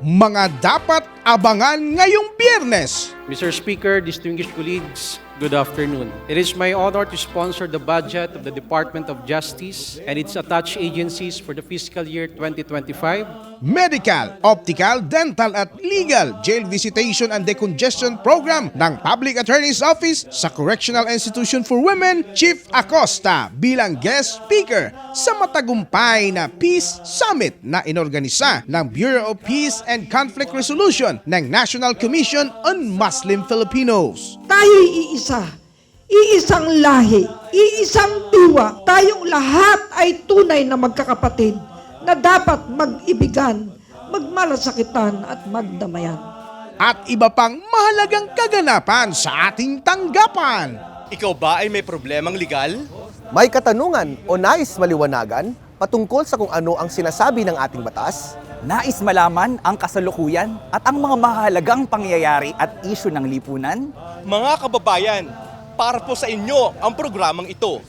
Mga dapat abangan ngayong Biyernes. Mr. Speaker, distinguished colleagues, good afternoon. It is my honor to sponsor the budget of the Department of Justice and its attached agencies for the fiscal year 2025. Medical, optical, dental at legal jail visitation and decongestion program ng Public Attorney's Office sa Correctional Institution for Women, Chief Acosta bilang guest speaker sa matagumpay na Peace Summit na inorganisa ng Bureau of Peace and Conflict Resolution ng National Commission on Muslim Filipinos. Tayo'y iisa, iisang lahi, iisang diwa. Tayong lahat ay tunay na magkakapatid na dapat mag-ibigan, magmalasakitan at magdamayan. At iba pang mahalagang kaganapan sa ating tanggapan. Ikaw ba ay may problemang legal? May katanungan o nais maliwanagan patungkol sa kung ano ang sinasabi ng ating batas? Nais malaman ang kasalukuyan at ang mga mahalagang pangyayari at isyu ng lipunan? Mga kababayan, para po sa inyo ang programang ito.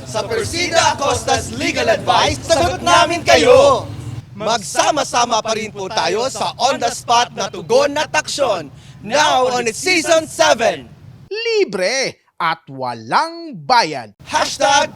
Sa Persida Acosta's Legal Advice, sagot namin kayo! Magsama-sama pa rin po tayo sa on-the-spot na tugon at aksyon. Now on its Season 7! Libre at walang bayad. #PodCast!